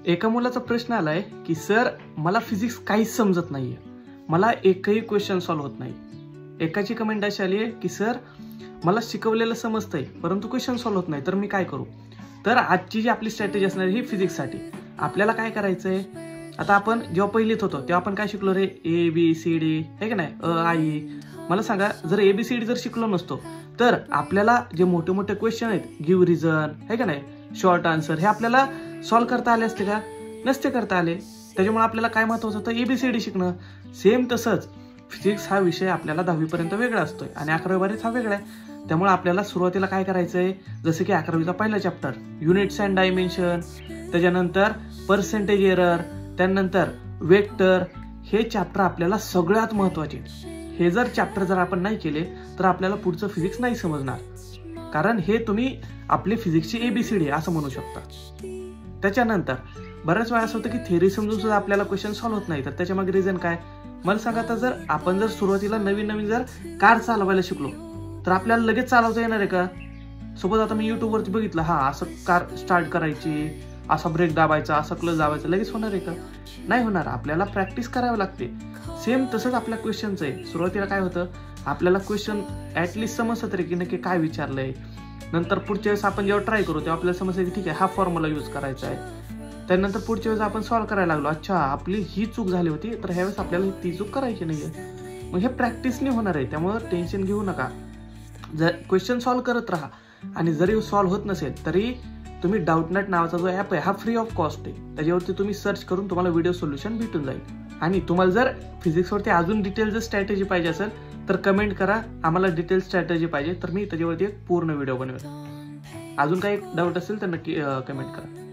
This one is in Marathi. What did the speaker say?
एका मुलाचा प्रश्न आलाय की सर मला फिजिक्स काहीच समजत नाहीये, मला एकही क्वेश्चन सॉल्व्ह होत नाही. एकाची कमेंट अशी आली आहे की सर मला शिकवलेलं समजतंय परंतु क्वेश्चन सॉल्व्ह होत नाही, तर मी काय करू. तर आजची जी आपली स्ट्रॅटेजी असणार ही फिजिक्ससाठी. आपल्याला काय करायचंय, आता आपण जेव्हा पहिलीत होतो तेव्हा आपण काय शिकलो रे, ABCD आहे की नाही, आई. मला सांगा, जर ABCD जर शिकलो नसतो तर आपल्याला जे मोठे मोठे क्वेश्चन आहेत, गिव्ह रिझन आहे का नाही, शॉर्ट आन्सर, हे आपल्याला सॉल्व्ह करता आले असते का? नसते करता आले. त्याच्यामुळे आपल्याला काय महत्वाचं होतं, ABCD शिकणं. सेम तसंच फिजिक्स हा विषय आपल्याला 10वी पर्यंत वेगळा असतोय आणि 11वी 12वीत हा वेगळा आहे. त्यामुळे आपल्याला सुरुवातीला काय करायचंय, जसं की 11वीचा पहिला चॅप्टर युनिट्स अँड डायमेन्शन, त्याच्यानंतर पर्सेंटेज एरर, त्यानंतर वेक्टर, हे चॅप्टर आपल्याला सगळ्यात महत्वाचे. हे जर चॅप्टर जर आपण नाही केले तर आपल्याला पुढचं फिजिक्स नाही समजणार, कारण हे तुम्ही आपली फिजिक्सची ABCD असं म्हणू शकता. त्याच्यानंतर बऱ्याच वेळा असं होतं की थेअरी समजून सुद्धा आपल्याला क्वेश्चन सॉल्व्ह होत नाही. तर त्याच्या मागे रिझन काय, मला सांगा. आता जर आपण जर सुरुवातीला नवीन जर कार चालवायला शिकलो तर आपल्याला लगेच चालवता येणार आहे का? सोबत आता मी युट्यूबवरती बघितलं, हा असं कार स्टार्ट करायची, असा ब्रेक दाबायचा, असा क्लच दाबायचा, लगेच होणार आहे का? नाही होणार. आपल्याला प्रॅक्टिस करावी लागते. सेम तसंच आपल्या क्वेश्चनचं आहे. सुरुवातीला काय होतं, आपल्याला क्वेश्चन ऍटलिस्ट समजतं तरी की नक्की काय विचारलंय. नंतर पुढच्या वेळेस आपण जेव्हा ट्राय करू तेव्हा आपल्याला समजतं की ठीक आहे, हा फॉर्म्युला यूज करायचा आहे. त्यानंतर पुढच्या वेळेस आपण सॉल्व्ह करायला लागलो, अच्छा आपली ही चूक झाली होती तर ह्यावेळेस आपल्याला ती चूक करायची नाहीये. मग हे प्रॅक्टिसने होणार आहे. त्यामुळे टेन्शन घेऊ नका. जर क्वेश्चन सॉल्व्ह करत राहा आणि जरी सॉल्व्ह होत नसेल तरी तुम्ही डाऊटनेट नावाचा जो ॲप आहे हा फ्री ऑफ कॉस्ट आहे. त्याच्यावरती तुम्ही सर्च करून तुम्हाला व्हिडिओ सोल्युशन भेटून जाईल. आणि तुम्हाला जर फिजिक्सवरती अजून डिटेल जर स्ट्रॅटेजी पाहिजे असेल तर कमेंट करा, आम्हाला डिटेल स्ट्रॅटेजी पाहिजे, तर मी त्याच्यावरती एक पूर्ण व्हिडिओ बनवेल. अजून काही डाऊट असेल तर नक्की कमेंट करा.